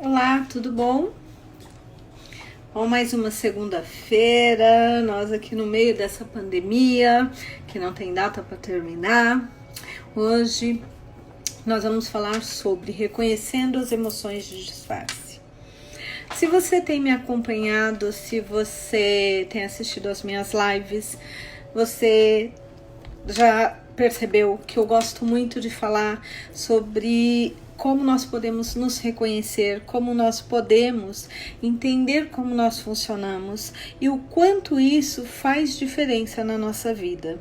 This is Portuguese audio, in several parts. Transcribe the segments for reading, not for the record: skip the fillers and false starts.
Olá, tudo bom? Bom, mais uma segunda-feira, nós aqui no meio dessa pandemia, que não tem data para terminar. Hoje nós vamos falar sobre reconhecendo as emoções de disfarce. Se você tem me acompanhado, se você tem assistido às minhas lives, você já percebeu que eu gosto muito de falar sobre como nós podemos nos reconhecer, como nós podemos entender como nós funcionamos e o quanto isso faz diferença na nossa vida.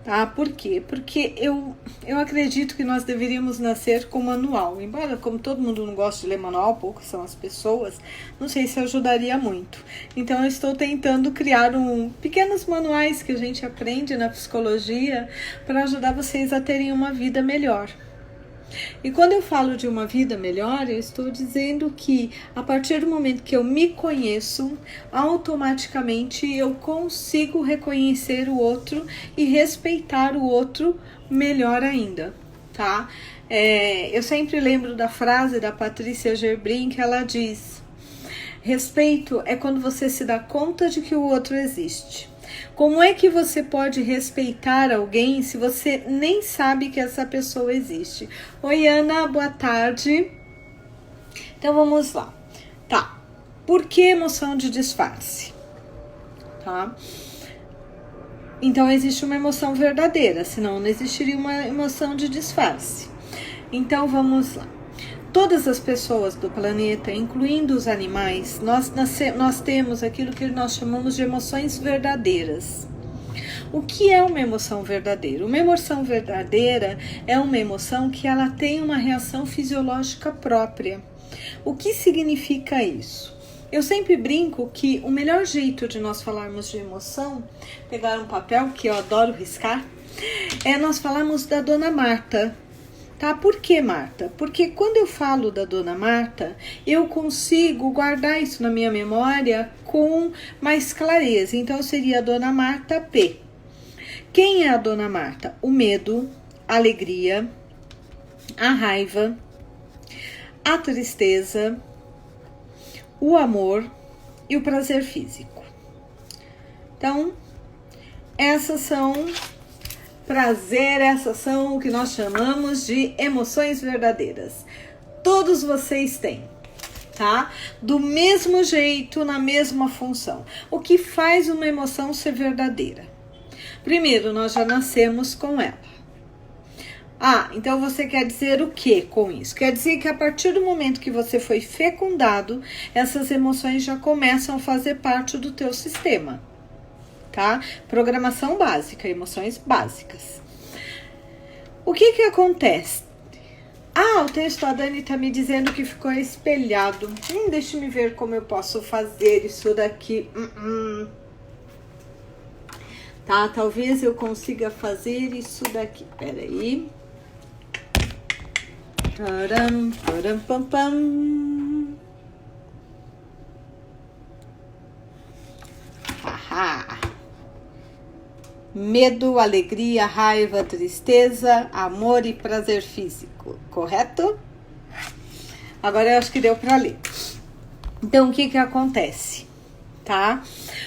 Tá? Por quê? Porque eu acredito que nós deveríamos nascer com manual. Embora, como todo mundo não gosta de ler manual, poucas são as pessoas, não sei se ajudaria muito. Então, eu estou tentando criar pequenos manuais que a gente aprende na psicologia para ajudar vocês a terem uma vida melhor. E quando eu falo de uma vida melhor, eu estou dizendo que a partir do momento que eu me conheço, automaticamente eu consigo reconhecer o outro e respeitar o outro melhor ainda, tá? Eu sempre lembro da frase da Patrícia Gerbrin que ela diz: respeito é quando você se dá conta de que o outro existe. Como é que você pode respeitar alguém se você nem sabe que essa pessoa existe? Oi, Ana, boa tarde. Então, vamos lá. Tá. Por que emoção de disfarce? Tá? Então, existe uma emoção verdadeira, senão não existiria uma emoção de disfarce. Então, vamos lá. Todas as pessoas do planeta, incluindo os animais, nós temos aquilo que nós chamamos de emoções verdadeiras. O que é uma emoção verdadeira? Uma emoção verdadeira é uma emoção que ela tem uma reação fisiológica própria. O que significa isso? Eu sempre brinco que o melhor jeito de nós falarmos de emoção, pegar um papel, que eu adoro riscar, é nós falarmos da Dona Marta. Tá? Por que, Marta? Porque quando eu falo da Dona Marta, eu consigo guardar isso na minha memória com mais clareza. Então, seria a Dona Marta P. Quem é a Dona Marta? O medo, a alegria, a raiva, a tristeza, o amor e o prazer físico. Então, essas são o que nós chamamos de emoções verdadeiras. Todos vocês têm, tá? Do mesmo jeito, na mesma função. O que faz uma emoção ser verdadeira? Primeiro, nós já nascemos com ela. Então você quer dizer o que com isso? Quer dizer que a partir do momento que você foi fecundado, essas emoções já começam a fazer parte do teu sistema. Tá? Programação básica, emoções básicas. O que acontece? O texto, a Dani tá me dizendo que ficou espelhado. Deixa eu ver como eu posso fazer isso daqui. Tá, talvez eu consiga fazer isso daqui. Peraí. Taram, taram, pam, pam. Haha. Medo, alegria, raiva, tristeza, amor e prazer físico, correto? Agora eu acho que deu para ler. Então, o que acontece, tá?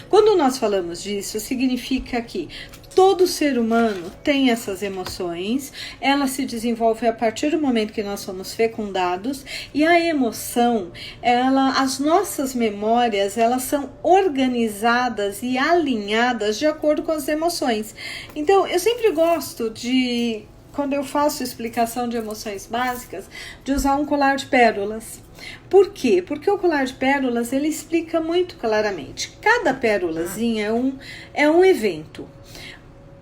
Quando nós falamos disso, significa que todo ser humano tem essas emoções, ela se desenvolve a partir do momento que nós somos fecundados, e a emoção, as nossas memórias, elas são organizadas e alinhadas de acordo com as emoções. Então, eu sempre gosto de, quando eu faço explicação de emoções básicas, de usar um colar de pérolas. Por quê? Porque o colar de pérolas, ele explica muito claramente. Cada pérolazinha é um evento.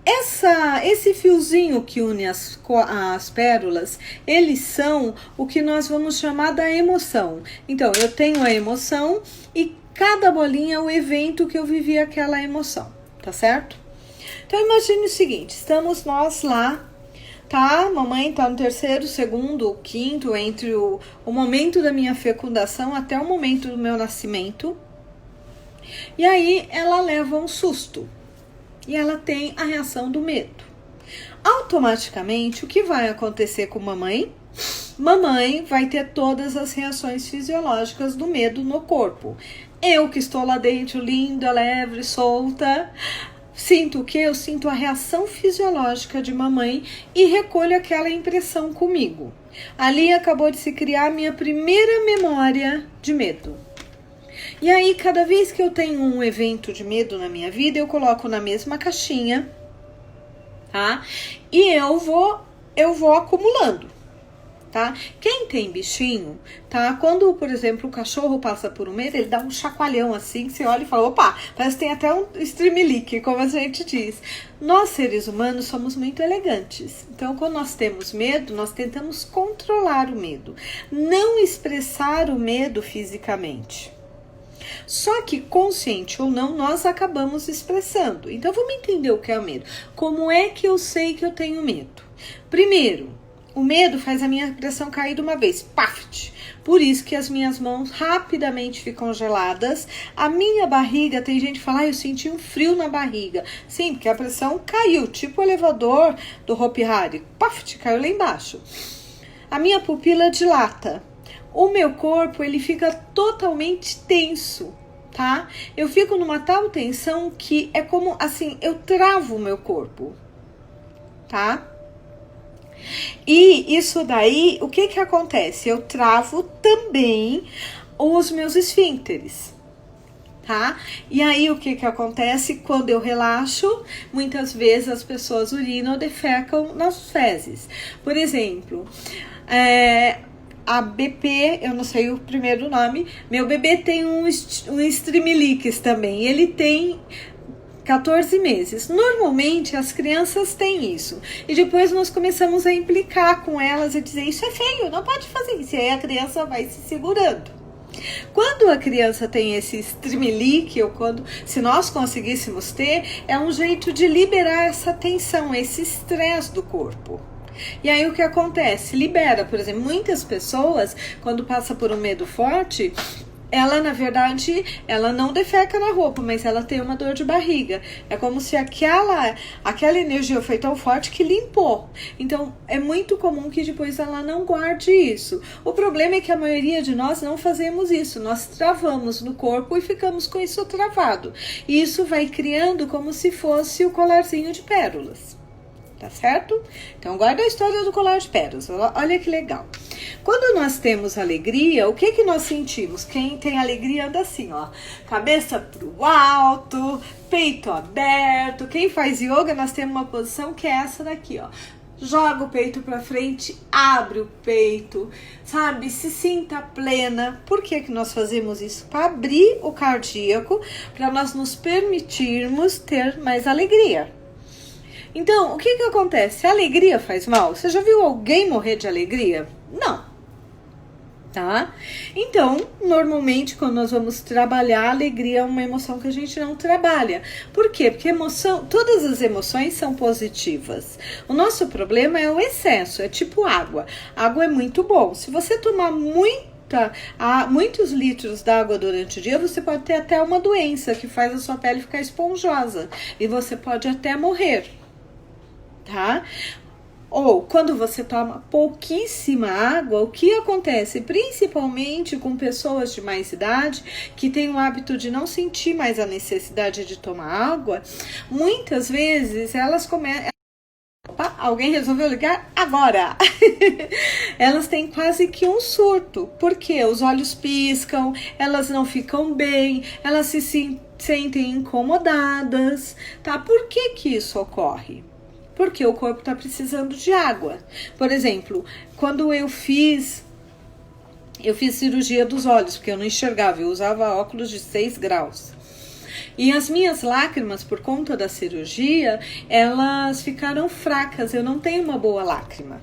Esse fiozinho que une as pérolas, eles são o que nós vamos chamar da emoção. Então, eu tenho a emoção e cada bolinha é o evento que eu vivi aquela emoção, tá certo? Então, imagine o seguinte, estamos nós lá, tá? Mamãe tá no terceiro, segundo, quinto, entre o momento da minha fecundação até o momento do meu nascimento. E aí, ela leva um susto. E ela tem a reação do medo. Automaticamente, o que vai acontecer com mamãe? mamãe vai ter todas as reações fisiológicas do medo no corpo. Eu que estou lá dentro, linda, leve, solta, sinto o quê? Eu sinto a reação fisiológica de mamãe e recolho aquela impressão comigo. Ali acabou de se criar a minha primeira memória de medo. E aí, cada vez que eu tenho um evento de medo na minha vida, eu coloco na mesma caixinha, tá? E eu vou acumulando, tá? Quem tem bichinho, tá? Quando, por exemplo, o cachorro passa por um medo, ele dá um chacoalhão assim, que você olha e fala, opa, parece que tem até um streamlike, como a gente diz. Nós, seres humanos, somos muito elegantes. Então, quando nós temos medo, nós tentamos controlar o medo, não expressar o medo fisicamente. Só que, consciente ou não, nós acabamos expressando. Então, vamos entender o que é o medo. Como é que eu sei que eu tenho medo? Primeiro, o medo faz a minha pressão cair de uma vez. Paft! Por isso que as minhas mãos rapidamente ficam geladas. A minha barriga, tem gente que fala, eu senti um frio na barriga. Sim, porque a pressão caiu, tipo o elevador do Hopi Hari. Paft! Caiu lá embaixo. A minha pupila dilata. O meu corpo, ele fica totalmente tenso, tá? Eu fico numa tal tensão que é como, assim, eu travo o meu corpo, tá? E isso daí, o que acontece? Eu travo também os meus esfíncteres, tá? E aí, o que acontece? Quando eu relaxo, muitas vezes as pessoas urinam ou defecam nas fezes. Por exemplo, a BP, eu não sei o primeiro nome, meu bebê tem um streamlix também, ele tem 14 meses. Normalmente as crianças têm isso. E depois nós começamos a implicar com elas e dizer, isso é feio, não pode fazer isso. E aí a criança vai se segurando. Quando a criança tem esse streamlike, ou se nós conseguíssemos ter, é um jeito de liberar essa tensão, esse estresse do corpo. E aí o que acontece? Libera, por exemplo, muitas pessoas, quando passa por um medo forte, ela, na verdade, ela não defeca na roupa, mas ela tem uma dor de barriga. É como se aquela energia foi tão forte que limpou. Então, é muito comum que depois ela não guarde isso. O problema é que a maioria de nós não fazemos isso. Nós travamos no corpo e ficamos com isso travado. E isso vai criando como se fosse o colarzinho de pérolas. Tá certo? Então, guarda a história do colar de pérolas. Olha que legal. Quando nós temos alegria, o que nós sentimos? Quem tem alegria anda assim, ó. Cabeça pro alto, peito aberto. Quem faz yoga, nós temos uma posição que é essa daqui, ó. Joga o peito pra frente, abre o peito, sabe? Se sinta plena. Por que nós fazemos isso? Para abrir o cardíaco, para nós nos permitirmos ter mais alegria. Então, o que acontece? A alegria faz mal? Você já viu alguém morrer de alegria? Não. Tá? Então, normalmente, quando nós vamos trabalhar, a alegria é uma emoção que a gente não trabalha. Por quê? Porque todas as emoções são positivas. O nosso problema é o excesso, é tipo água. Água é muito bom. Se você tomar muitos litros d'água durante o dia, você pode ter até uma doença que faz a sua pele ficar esponjosa. E você pode até morrer. Tá? Ou quando você toma pouquíssima água, o que acontece? Principalmente com pessoas de mais idade que têm o hábito de não sentir mais a necessidade de tomar água, muitas vezes elas começam. Opa, alguém resolveu ligar agora. Elas têm quase que um surto, porque os olhos piscam, elas não ficam bem, elas se sentem incomodadas, tá? Por que isso ocorre? Porque o corpo está precisando de água. Por exemplo, quando eu fiz cirurgia dos olhos, porque eu não enxergava, eu usava óculos de 6 graus. E as minhas lágrimas, por conta da cirurgia, elas ficaram fracas, eu não tenho uma boa lágrima,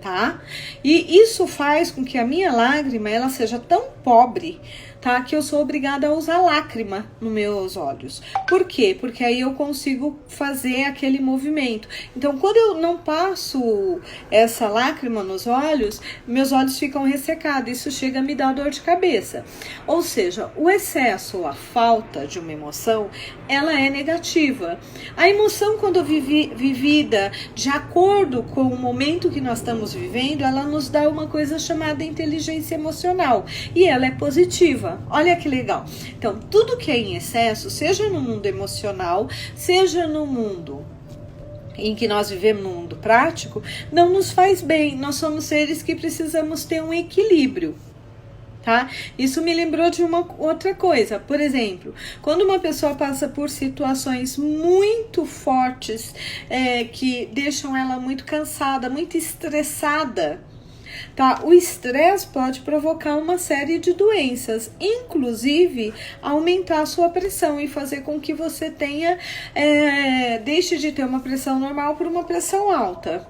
tá? E isso faz com que a minha lágrima, ela seja tão pobre, tá? Que eu sou obrigada a usar lágrima nos meus olhos. Por quê? Porque aí eu consigo fazer aquele movimento. Então, quando eu não passo essa lágrima nos olhos, meus olhos ficam ressecados. Isso chega a me dar dor de cabeça. Ou seja, o excesso ou a falta de uma emoção, ela é negativa. A emoção, quando vivida de acordo com o momento que nós estamos estamos vivendo, ela nos dá uma coisa chamada inteligência emocional. E ela é positiva. Olha que legal. Então, tudo que é em excesso, seja no mundo emocional, seja no mundo em que nós vivemos no mundo prático, não nos faz bem. Nós somos seres que precisamos ter um equilíbrio. Tá? Isso me lembrou de uma outra coisa. Por exemplo, quando uma pessoa passa por situações muito fortes, que deixam ela muito cansada, muito estressada, tá? O estresse pode provocar uma série de doenças, inclusive aumentar a sua pressão e fazer com que você deixe de ter uma pressão normal por uma pressão alta.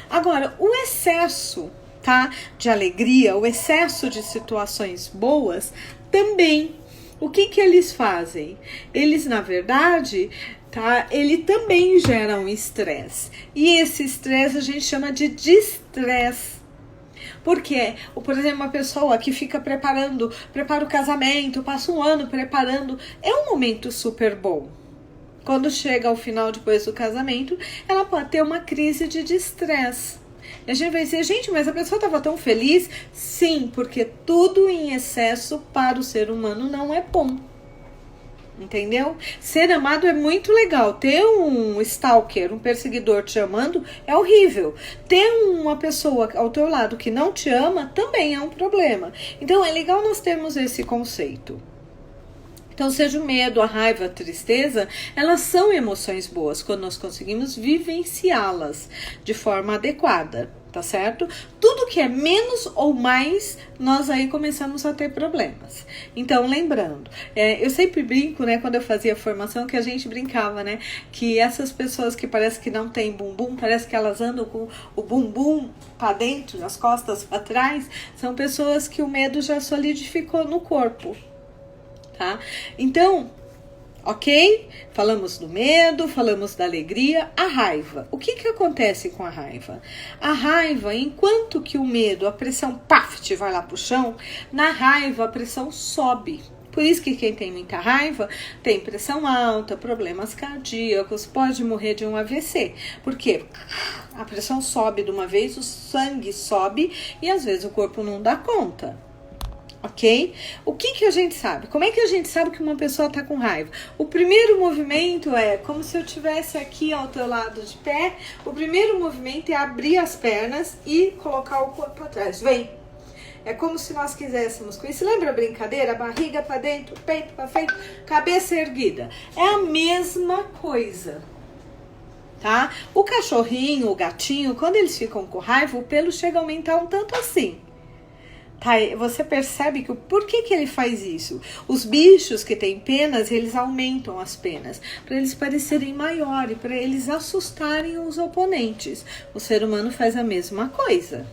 Agora, o excesso, tá, de alegria, o excesso de situações boas, também, o que eles fazem? Eles, na verdade, tá, ele também gera um estresse. E esse estresse a gente chama de distresse. Porque, por exemplo, uma pessoa que fica prepara o casamento, passa um ano preparando, é um momento super bom. Quando chega ao final, depois do casamento, ela pode ter uma crise de distresse. A gente vai dizer, gente, mas a pessoa estava tão feliz? Sim, porque tudo em excesso para o ser humano não é bom. Entendeu? Ser amado é muito legal. Ter um stalker, um perseguidor te amando é horrível. Ter uma pessoa ao teu lado que não te ama também é um problema. Então é legal nós termos esse conceito. Então, seja o medo, a raiva, a tristeza, elas são emoções boas quando nós conseguimos vivenciá-las de forma adequada, tá certo? Tudo que é menos ou mais, nós aí começamos a ter problemas. Então, lembrando, eu sempre brinco, né, quando eu fazia formação, que a gente brincava, né, que essas pessoas que parece que não tem bumbum, parece que elas andam com o bumbum para dentro, as costas para trás, são pessoas que o medo já solidificou no corpo. Tá? Então, ok? Falamos do medo, falamos da alegria, a raiva. O que acontece com a raiva? A raiva, enquanto que o medo, a pressão, paf, vai lá pro chão, na raiva a pressão sobe. Por isso que quem tem muita raiva tem pressão alta, problemas cardíacos, pode morrer de um AVC. Por quê? A pressão sobe de uma vez, o sangue sobe e às vezes o corpo não dá conta. Ok? O que a gente sabe? Como é que a gente sabe que uma pessoa está com raiva? O primeiro movimento é como se eu estivesse aqui ao teu lado de pé. O primeiro movimento é abrir as pernas e colocar o corpo para trás. Vem! É como se nós quiséssemos com isso. Lembra a brincadeira? Barriga para dentro, peito para frente, cabeça erguida. É a mesma coisa. Tá? O cachorrinho, o gatinho, quando eles ficam com raiva, o pelo chega a aumentar um tanto assim. Tá, você percebe que por que ele faz isso? Os bichos que têm penas, eles aumentam as penas para eles parecerem maiores, para eles assustarem os oponentes. O ser humano faz a mesma coisa.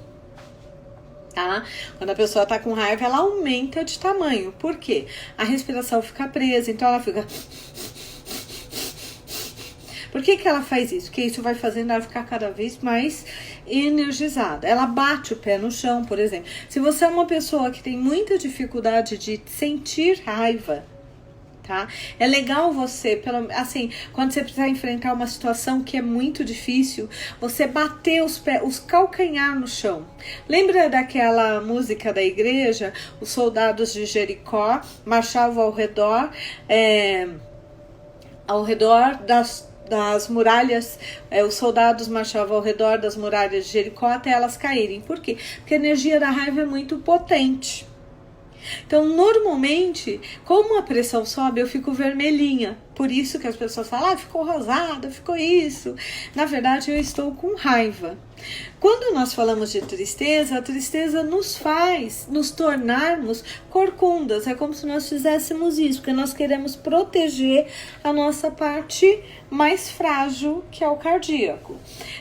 Tá? Quando a pessoa tá com raiva, ela aumenta de tamanho. Por quê? A respiração fica presa, então ela fica... Por que ela faz isso? Porque isso vai fazendo ela ficar cada vez mais energizada. Ela bate o pé no chão, por exemplo. Se você é uma pessoa que tem muita dificuldade de sentir raiva, tá? É legal você, assim, quando você precisar enfrentar uma situação que é muito difícil, você bater os pés, os calcanhar no chão. Lembra daquela música da igreja? Os soldados de Jericó marchavam ao redor das muralhas, os soldados marchavam ao redor das muralhas de Jericó até elas caírem. Por quê? Porque a energia da raiva é muito potente. Então, normalmente, como a pressão sobe, eu fico vermelhinha. Por isso que as pessoas falam, ficou rosada, ficou isso. Na verdade, eu estou com raiva. Quando nós falamos de tristeza, a tristeza nos faz nos tornarmos corcundas. É como se nós fizéssemos isso, porque nós queremos proteger a nossa parte mais frágil, que é o cardíaco.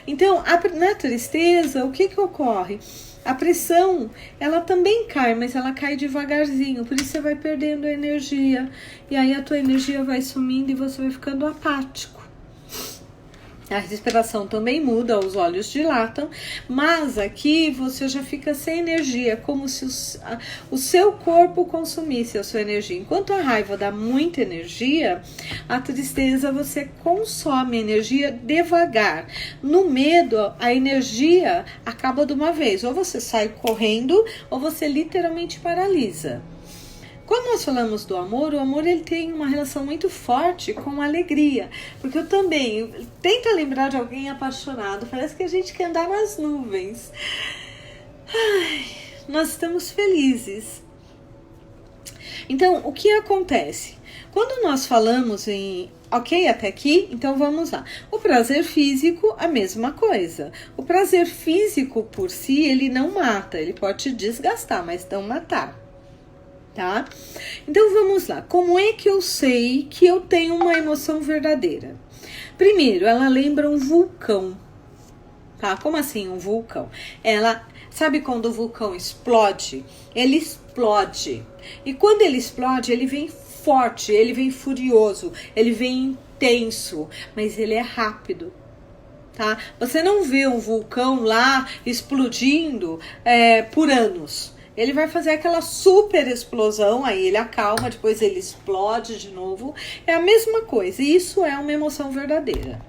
Então, na tristeza, o que ocorre? A pressão, ela também cai, mas ela cai devagarzinho, por isso você vai perdendo energia, e aí a tua energia vai sumindo e você vai ficando apático. A respiração também muda, os olhos dilatam, mas aqui você já fica sem energia, como se o seu corpo consumisse a sua energia. Enquanto a raiva dá muita energia, a tristeza você consome energia devagar. No medo, a energia acaba de uma vez, ou você sai correndo, ou você literalmente paralisa. Quando nós falamos do amor, o amor ele tem uma relação muito forte com a alegria. Porque eu também, tenta lembrar de alguém apaixonado, parece que a gente quer andar nas nuvens. Ai, nós estamos felizes. Então, o que acontece? Quando nós falamos em... Ok, até aqui? Então vamos lá. O prazer físico, a mesma coisa. O prazer físico por si, ele não mata. Ele pode te desgastar, mas não matar. Tá? Então vamos lá. Como é que eu sei que eu tenho uma emoção verdadeira? Primeiro, ela lembra um vulcão. Tá? Como assim um vulcão? Ela, sabe quando o vulcão explode? Ele explode. E quando ele explode, ele vem forte, ele vem furioso, ele vem intenso, mas ele é rápido. Tá? Você não vê um vulcão lá explodindo por anos. Ele vai fazer aquela super explosão, aí ele acalma, depois ele explode de novo. É a mesma coisa, e isso é uma emoção verdadeira.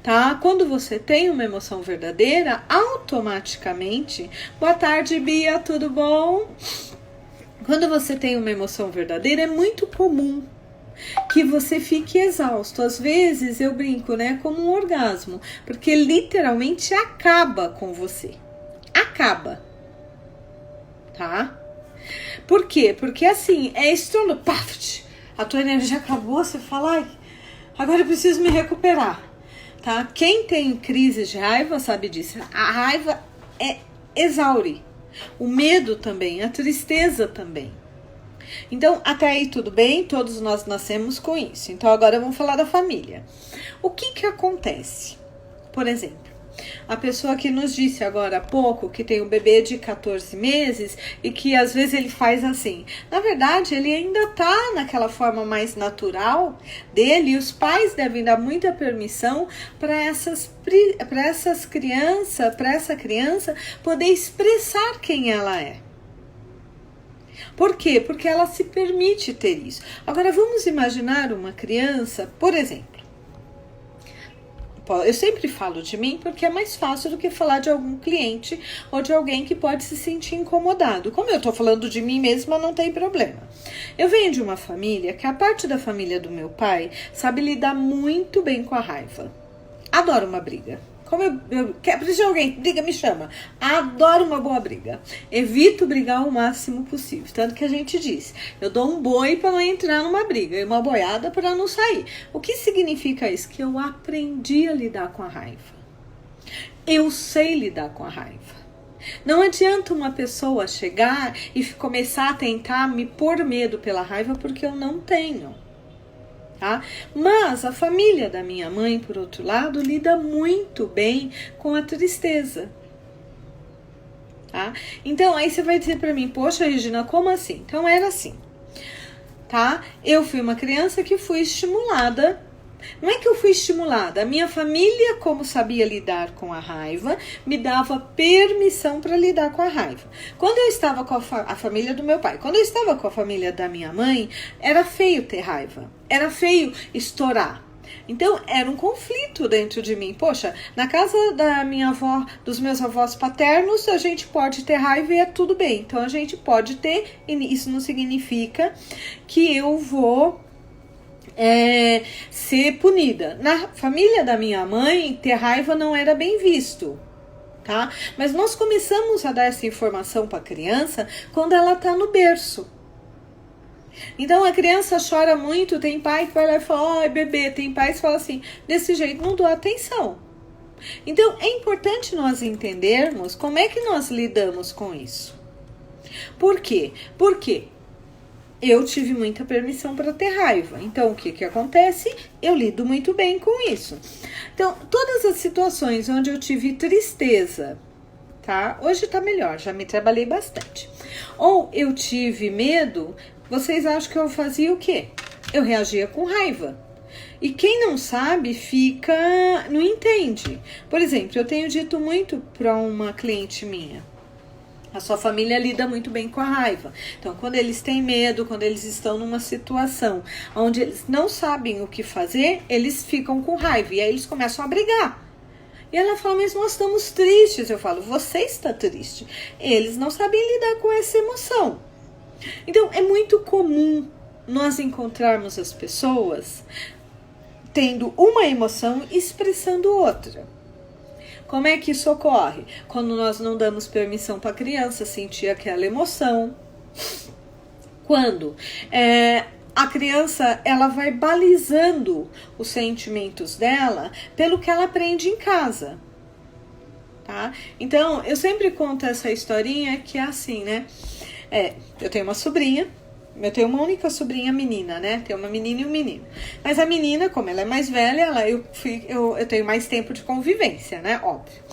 Tá? Quando você tem uma emoção verdadeira, automaticamente... Boa tarde, Bia, tudo bom? Quando você tem uma emoção verdadeira, é muito comum que você fique exausto. Às vezes, eu brinco, né, como um orgasmo, porque literalmente acaba com você. Acaba. Tá? Por quê? Porque assim, é estrondo, paf, a tua energia acabou, você fala, ai, agora eu preciso me recuperar, tá? Quem tem crises de raiva sabe disso. A raiva exaure, o medo também, a tristeza também. Então, até aí tudo bem, todos nós nascemos com isso. Então, agora vamos falar da família. O que acontece? Por exemplo, a pessoa que nos disse agora há pouco que tem um bebê de 14 meses e que às vezes ele faz assim. Na verdade, ele ainda tá naquela forma mais natural dele e os pais devem dar muita permissão para essa criança poder expressar quem ela é. Por quê? Porque ela se permite ter isso. Agora, vamos imaginar uma criança, por exemplo. Eu sempre falo de mim porque é mais fácil do que falar de algum cliente ou de alguém que pode se sentir incomodado. Como eu tô falando de mim mesma, não tem problema. Eu venho de uma família que a parte da família do meu pai sabe lidar muito bem com a raiva. Adoro uma briga. Como eu preciso de alguém, briga, me chama. Adoro uma boa briga. Evito brigar o máximo possível. Tanto que a gente diz, eu dou um boi para não entrar numa briga e uma boiada para não sair. O que significa isso? Que eu aprendi a lidar com a raiva. Eu sei lidar com a raiva. Não adianta uma pessoa chegar e começar a tentar me pôr medo pela raiva porque eu não tenho. Tá? Mas a família da minha mãe, por outro lado, lida muito bem com a tristeza. Tá? Então, aí você vai dizer pra mim, poxa, Regina, como assim? Então, era assim. Tá? Eu fui uma criança que fui estimulada. Não é que eu fui estimulada. A minha família, como sabia lidar com a raiva, me dava permissão para lidar com a raiva. Quando eu estava com a família do meu pai, quando eu estava com a família da minha mãe, era feio ter raiva. Era feio estourar. Então, era um conflito dentro de mim. Poxa, na casa da minha avó, dos meus avós paternos, a gente pode ter raiva e é tudo bem. Então, a gente pode ter, e isso não significa que eu vou ser punida. Na família da minha mãe, ter raiva não era bem visto. Tá? Mas nós começamos a dar essa informação para a criança quando ela está no berço. Então a criança chora muito, tem pai que vai lá e fala, ai bebê, tem pais que falam assim, desse jeito não dou atenção. Então é importante nós entendermos como é que nós lidamos com isso. Por quê? Porque eu tive muita permissão para ter raiva. Então o que acontece? Eu lido muito bem com isso. Então todas as situações onde eu tive tristeza, tá? Hoje tá melhor, já me trabalhei bastante. Ou eu tive medo, vocês acham que eu fazia o quê? Eu reagia com raiva. E quem não sabe não entende. Por exemplo, eu tenho dito muito para uma cliente minha: a sua família lida muito bem com a raiva. Então, quando eles têm medo, quando eles estão numa situação onde eles não sabem o que fazer, eles ficam com raiva e aí eles começam a brigar. E ela fala: mas nós estamos tristes. Eu falo: você está triste. Eles não sabem lidar com essa emoção. Então, é muito comum nós encontrarmos as pessoas tendo uma emoção e expressando outra. Como é que isso ocorre? Quando nós não damos permissão para a criança sentir aquela emoção. Quando a criança ela vai balizando os sentimentos dela pelo que ela aprende em casa. Tá? Então, eu sempre conto essa historinha que é assim, né? Eu tenho uma sobrinha. Eu tenho uma única sobrinha menina, né? Tem uma menina e um menino. Mas a menina, como ela é mais velha, eu tenho mais tempo de convivência, né? Óbvio.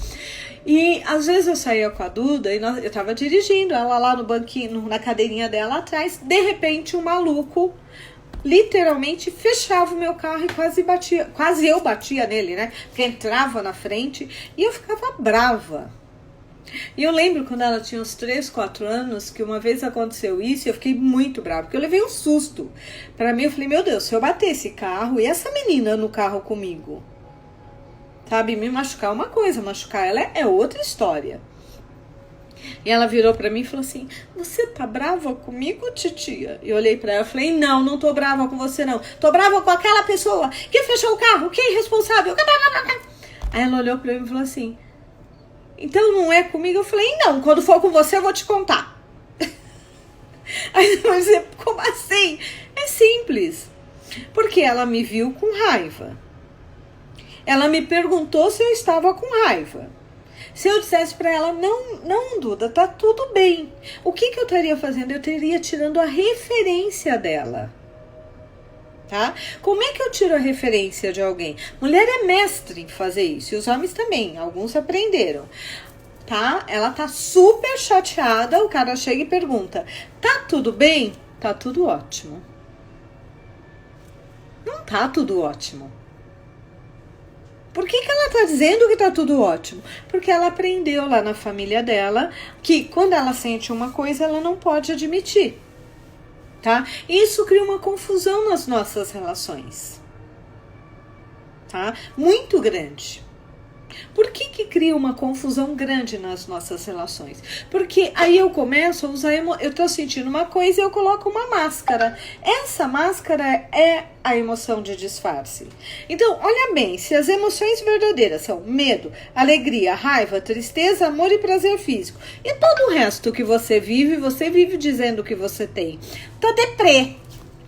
E às vezes eu saía com a Duda e eu tava dirigindo ela lá no banquinho, na cadeirinha dela atrás. De repente, um maluco literalmente fechava o meu carro e quase eu batia nele, né? Porque entrava na frente e eu ficava brava. E eu lembro quando ela tinha uns 3, 4 anos, que uma vez aconteceu isso e eu fiquei muito brava, porque eu levei um susto. Pra mim, eu falei: meu Deus, se eu bater esse carro e essa menina no carro comigo, sabe, me machucar uma coisa, machucar ela é outra história. E ela virou pra mim e falou assim: você tá brava comigo, titia? E eu olhei pra ela e falei: não tô brava com você não. Tô brava com aquela pessoa que fechou o carro, que é irresponsável. Aí ela olhou pra mim e falou assim: então não é comigo? Eu falei: não, quando for com você eu vou te contar. Aí você: como assim? É simples. Porque ela me viu com raiva. Ela me perguntou se eu estava com raiva. Se eu dissesse para ela: não, Duda, tá tudo bem. O que eu estaria fazendo? Eu estaria tirando a referência dela. Tá? Como é que eu tiro a referência de alguém? Mulher é mestre em fazer isso, e os homens também, alguns aprenderam. Tá? Ela tá super chateada, o cara chega e pergunta: tá tudo bem? Tá tudo ótimo. Não tá tudo ótimo. Por que ela tá dizendo que tá tudo ótimo? Porque ela aprendeu lá na família dela que quando ela sente uma coisa, ela não pode admitir. Tá? Isso cria uma confusão nas nossas relações, tá? Muito grande. Por que cria uma confusão grande nas nossas relações? Porque aí eu começo a usar, eu tô sentindo uma coisa e eu coloco uma máscara. Essa máscara é a emoção de disfarce. Então, olha bem, se as emoções verdadeiras são medo, alegria, raiva, tristeza, amor e prazer físico, e todo o resto que você vive dizendo que você tem. Tô deprê,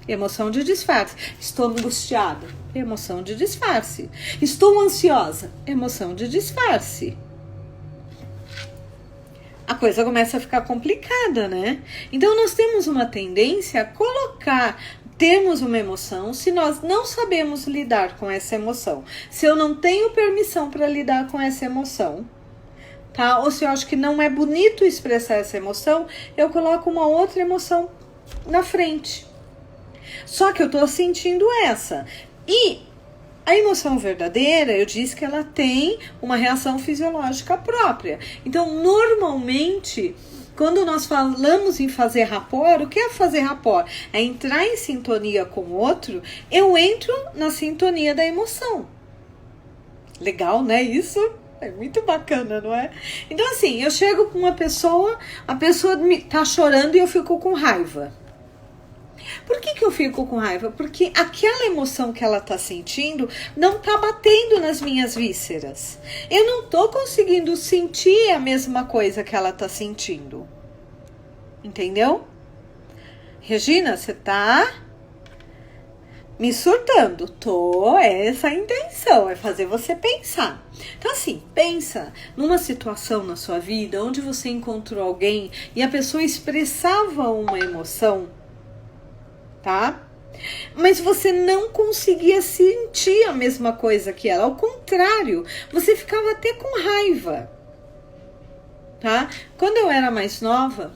emoção de disfarce. Estou angustiada, emoção de disfarce. Estou ansiosa, emoção de disfarce. A coisa começa a ficar complicada, né? Então nós temos uma tendência a termos uma emoção se nós não sabemos lidar com essa emoção. Se eu não tenho permissão para lidar com essa emoção, tá? Ou se eu acho que não é bonito expressar essa emoção, eu coloco uma outra emoção na frente. Só que eu tô sentindo essa. E a emoção verdadeira, eu disse que ela tem uma reação fisiológica própria. Então, normalmente, quando nós falamos em fazer rapport, o que é fazer rapport? É entrar em sintonia com o outro, eu entro na sintonia da emoção. Legal, né? Isso é muito bacana, não é? Então, assim, eu chego com uma pessoa, a pessoa tá chorando e eu fico com raiva. Por que eu fico com raiva? Porque aquela emoção que ela tá sentindo não tá batendo nas minhas vísceras. Eu não tô conseguindo sentir a mesma coisa que ela tá sentindo. Entendeu? Regina, você tá me surtando. Essa é a intenção, é fazer você pensar. Então assim, pensa numa situação na sua vida onde você encontrou alguém e a pessoa expressava uma emoção, tá? Mas você não conseguia sentir a mesma coisa que ela. Ao contrário, você ficava até com raiva, tá? Quando eu era mais nova,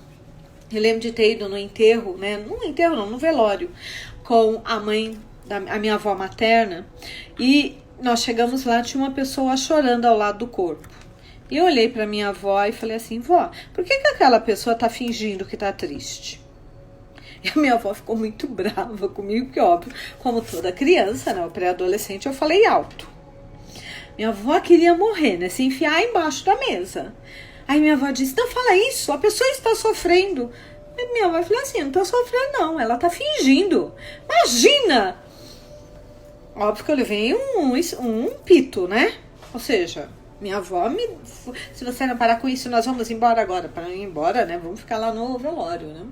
eu lembro de ter ido no enterro, né? No enterro não, no velório, com a mãe a minha avó materna, e nós chegamos lá, tinha uma pessoa chorando ao lado do corpo. E eu olhei para minha avó e falei assim, vó, por que aquela pessoa tá fingindo que tá triste? E a minha avó ficou muito brava comigo, porque óbvio, como toda criança, né, o pré-adolescente, eu falei alto. Minha avó queria morrer, né, se enfiar embaixo da mesa. Aí minha avó disse, não fala isso, a pessoa está sofrendo. E minha avó falou assim, não está sofrendo não, ela está fingindo. Imagina! Óbvio que eu levei um pito, né? Ou seja, minha avó se você não parar com isso, nós vamos embora agora. Para ir embora, né? Vamos ficar lá no velório, né?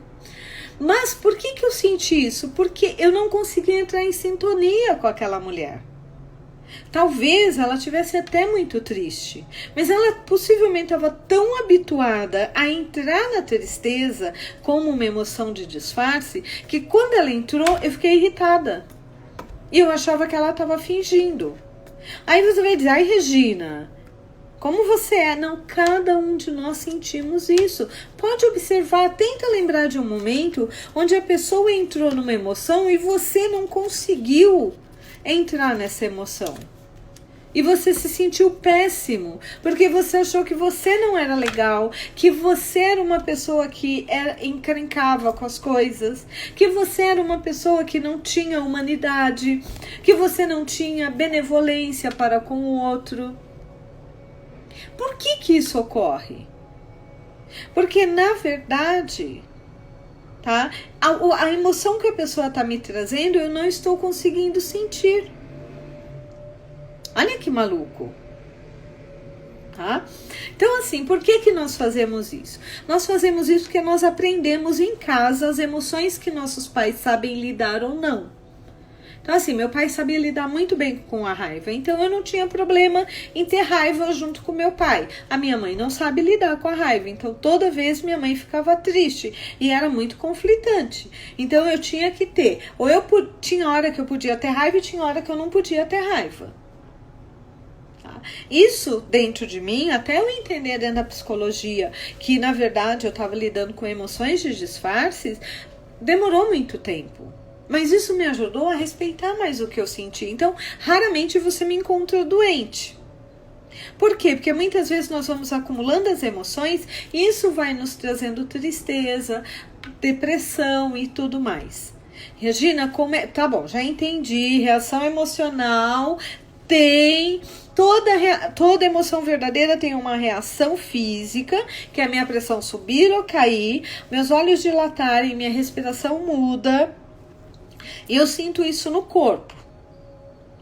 Mas por que eu senti isso? Porque eu não conseguia entrar em sintonia com aquela mulher. Talvez ela tivesse até muito triste, mas ela possivelmente estava tão habituada a entrar na tristeza como uma emoção de disfarce, que quando ela entrou eu fiquei irritada. E eu achava que ela estava fingindo. Aí você vai dizer, ai Regina, como você é? Não, cada um de nós sentimos isso. Pode observar, tenta lembrar de um momento onde a pessoa entrou numa emoção e você não conseguiu entrar nessa emoção. E você se sentiu péssimo, porque você achou que você não era legal, que você era uma pessoa que encrencava com as coisas, que você era uma pessoa que não tinha humanidade, que você não tinha benevolência para com o outro. Por que isso ocorre? Porque, na verdade, tá? A emoção que a pessoa está me trazendo, eu não estou conseguindo sentir. Olha que maluco. Tá? Então, assim, por que nós fazemos isso? Nós fazemos isso porque nós aprendemos em casa as emoções que nossos pais sabem lidar ou não. Então, assim, meu pai sabia lidar muito bem com a raiva, então eu não tinha problema em ter raiva junto com meu pai. A minha mãe não sabe lidar com a raiva, então toda vez minha mãe ficava triste e era muito conflitante. Então eu tinha que ter, ou tinha hora que eu podia ter raiva e tinha hora que eu não podia ter raiva. Tá? Isso dentro de mim, até eu entender dentro da psicologia que na verdade eu estava lidando com emoções de disfarces, demorou muito tempo. Mas isso me ajudou a respeitar mais o que eu senti. Então, raramente você me encontra doente. Por quê? Porque muitas vezes nós vamos acumulando as emoções e isso vai nos trazendo tristeza, depressão e tudo mais. Regina, como é? Tá bom, já entendi. Reação emocional tem... Toda emoção verdadeira tem uma reação física, que é a minha pressão subir ou cair, meus olhos dilatarem, minha respiração muda. E eu sinto isso no corpo,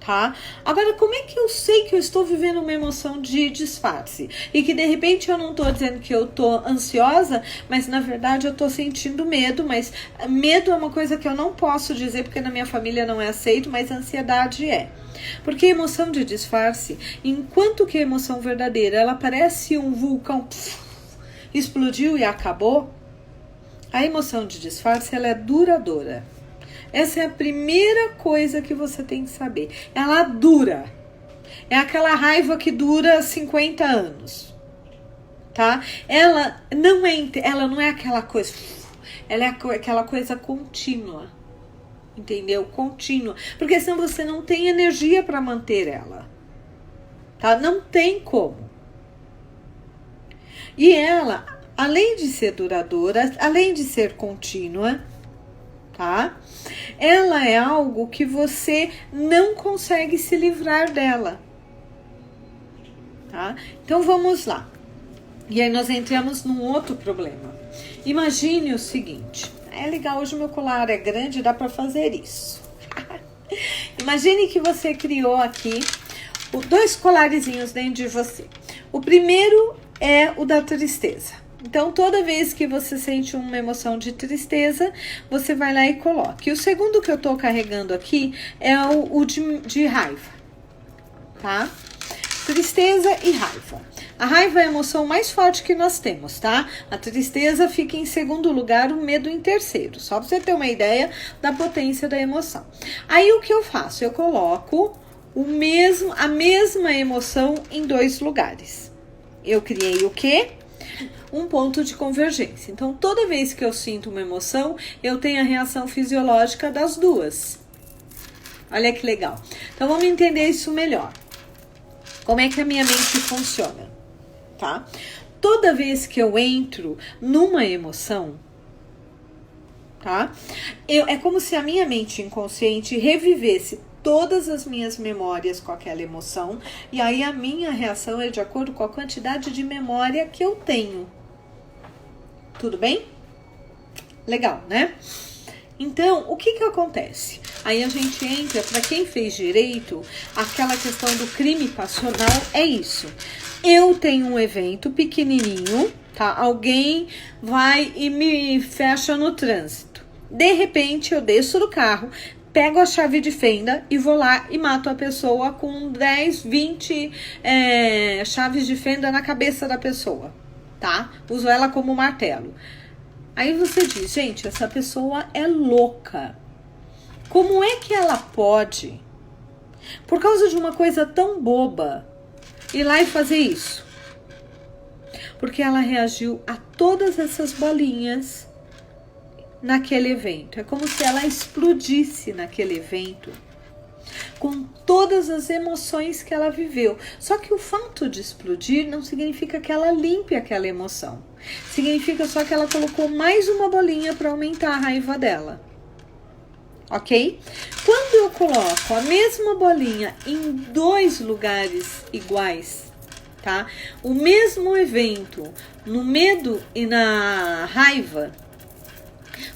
tá? Agora, como é que eu sei que eu estou vivendo uma emoção de disfarce? E que, de repente, eu não estou dizendo que eu estou ansiosa, mas, na verdade, eu estou sentindo medo. Mas medo é uma coisa que eu não posso dizer, porque na minha família não é aceito, mas ansiedade é. Porque a emoção de disfarce, enquanto que a emoção verdadeira, ela parece um vulcão, explodiu e acabou, a emoção de disfarce, ela é duradoura. Essa é a primeira coisa que você tem que saber. Ela dura. É aquela raiva que dura 50 anos. Tá? Ela não é aquela coisa. Ela é aquela coisa contínua. Entendeu? Contínua. Porque senão você não tem energia para manter ela. Tá? Não tem como. E ela, além de ser duradoura, além de ser contínua, tá? Ela é algo que você não consegue se livrar dela, tá? Então vamos lá. E aí nós entramos num outro problema. Imagine o seguinte. É legal, hoje meu colar é grande, dá para fazer isso. Imagine que você criou aqui 2 colarezinhos dentro de você. O primeiro é o da tristeza. Então, toda vez que você sente uma emoção de tristeza, você vai lá e coloca. E o segundo que eu tô carregando aqui é o de raiva, tá? Tristeza e raiva. A raiva é a emoção mais forte que nós temos, tá? A tristeza fica em segundo lugar, o medo em terceiro. Só pra você ter uma ideia da potência da emoção. Aí, o que eu faço? Eu coloco a mesma emoção em 2 lugares. Eu criei o quê? Um ponto de convergência. Então, toda vez que eu sinto uma emoção, eu tenho a reação fisiológica das duas. Olha que legal. Então vamos entender isso melhor. Como é que a minha mente funciona, tá? Toda vez que eu entro numa emoção, tá? É como se a minha mente inconsciente revivesse todas as minhas memórias com aquela emoção, e aí a minha reação é de acordo com a quantidade de memória que eu tenho. Tudo bem? Legal, né? Então, o que acontece? Aí a gente entra, para quem fez direito, aquela questão do crime passional é isso. Eu tenho um evento pequenininho, tá? Alguém vai e me fecha no trânsito. De repente, eu desço do carro, pego a chave de fenda e vou lá e mato a pessoa com 10, 20 chaves de fenda na cabeça da pessoa, tá? Uso ela como martelo. Aí você diz, gente, essa pessoa é louca. Como é que ela pode, por causa de uma coisa tão boba, ir lá e fazer isso? Porque ela reagiu a todas essas bolinhas naquele evento. É como se ela explodisse naquele evento, com todas as emoções que ela viveu. Só que o fato de explodir não significa que ela limpe aquela emoção. Significa só que ela colocou mais uma bolinha para aumentar a raiva dela. Ok? Quando eu coloco a mesma bolinha em 2 lugares iguais, tá? O mesmo evento, no medo e na raiva,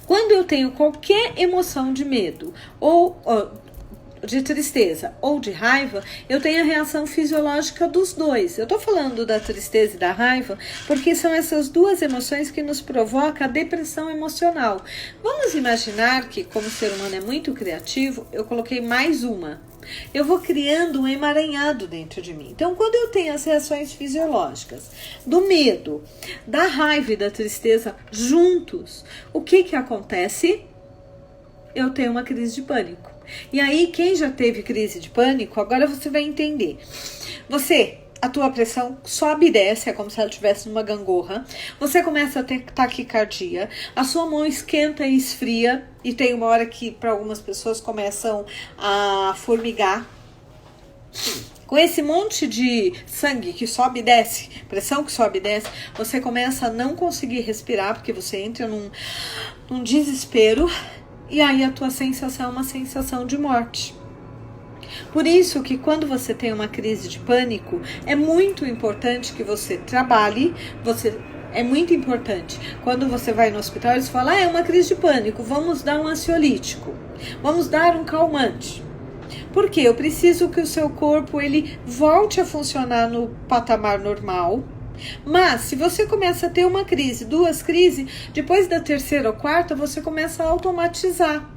quando eu tenho qualquer emoção de medo ou de tristeza ou de raiva, eu tenho a reação fisiológica dos dois. Eu tô falando da tristeza e da raiva porque são essas 2 emoções que nos provocam a depressão emocional. Vamos imaginar que, como o ser humano é muito criativo, eu coloquei mais uma. Eu vou criando um emaranhado dentro de mim. Então, quando eu tenho as reações fisiológicas do medo, da raiva e da tristeza juntos, o que acontece? Eu tenho uma crise de pânico. E aí, quem já teve crise de pânico, agora você vai entender. A tua pressão sobe e desce, é como se ela estivesse numa gangorra. Você começa a ter taquicardia, a sua mão esquenta e esfria, e tem uma hora que, para algumas pessoas, começam a formigar. Com esse monte de sangue que sobe e desce, pressão que sobe e desce, você começa a não conseguir respirar, porque você entra num desespero. E aí a tua sensação é uma sensação de morte. Por isso que quando você tem uma crise de pânico, é muito importante que você trabalhe, é muito importante. Quando você vai no hospital, eles falam, é uma crise de pânico, vamos dar um ansiolítico, vamos dar um calmante. Por quê? Eu preciso que o seu corpo ele volte a funcionar no patamar normal. Mas, se você começa a ter uma crise, 2 crises, depois da 3ª ou 4ª, você começa a automatizar.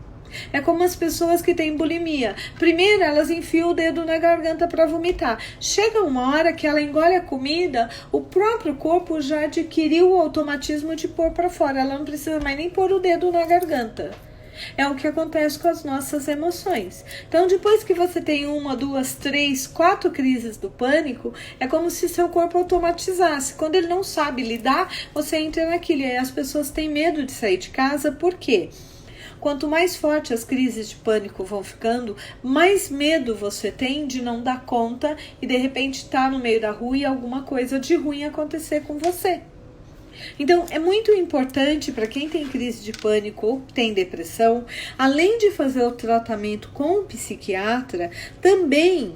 É como as pessoas que têm bulimia. Primeiro, elas enfiam o dedo na garganta para vomitar. Chega uma hora que ela engole a comida, o próprio corpo já adquiriu o automatismo de pôr para fora. Ela não precisa mais nem pôr o dedo na garganta. É o que acontece com as nossas emoções. Então, depois que você tem 1, 2, 3, 4 crises do pânico, é como se seu corpo automatizasse. Quando ele não sabe lidar, você entra naquilo. E aí as pessoas têm medo de sair de casa. Por quê? Quanto mais forte as crises de pânico vão ficando, mais medo você tem de não dar conta e de repente estar no meio da rua e alguma coisa de ruim acontecer com você. Então, é muito importante para quem tem crise de pânico ou tem depressão, além de fazer o tratamento com o psiquiatra, também,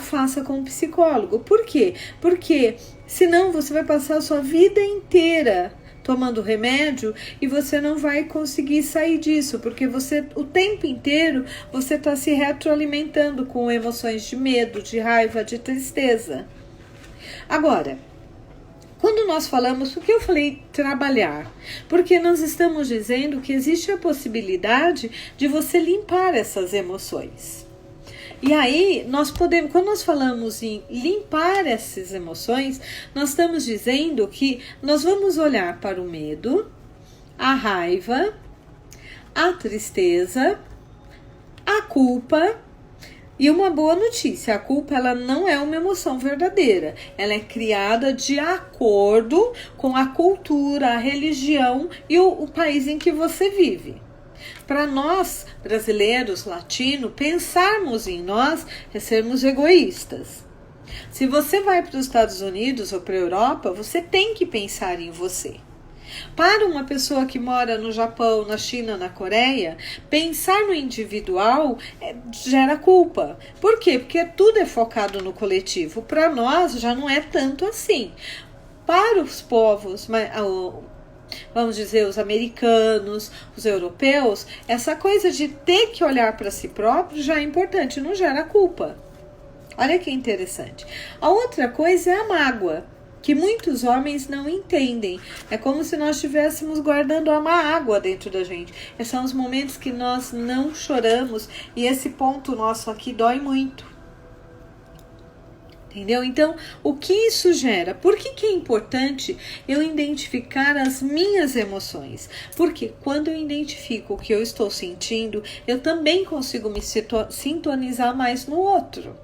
faça com o psicólogo. Por quê? Porque senão você vai passar a sua vida inteira tomando remédio e você não vai conseguir sair disso, porque o tempo inteiro você está se retroalimentando com emoções de medo, de raiva, de tristeza. Agora, quando nós falamos, por que eu falei trabalhar? Porque nós estamos dizendo que existe a possibilidade de você limpar essas emoções. E aí, quando nós falamos em limpar essas emoções, nós estamos dizendo que nós vamos olhar para o medo, a raiva, a tristeza, a culpa. E uma boa notícia, a culpa ela não é uma emoção verdadeira, ela é criada de acordo com a cultura, a religião e o país em que você vive. Para nós, brasileiros, latinos, pensarmos em nós é sermos egoístas. Se você vai para os Estados Unidos ou para a Europa, você tem que pensar em você. Para uma pessoa que mora no Japão, na China, na Coreia, pensar no individual gera culpa. Por quê? Porque tudo é focado no coletivo. Para nós já não é tanto assim. Para os povos, vamos dizer, os americanos, os europeus, essa coisa de ter que olhar para si próprio já é importante, não gera culpa. Olha que interessante. A outra coisa é a mágoa, que muitos homens não entendem. É como se nós estivéssemos guardando uma água dentro da gente. Esses são os momentos que nós não choramos e esse ponto nosso aqui dói muito. Entendeu? Então, o que isso gera? Por que é importante eu identificar as minhas emoções? Porque quando eu identifico o que eu estou sentindo, eu também consigo me sintonizar mais no outro.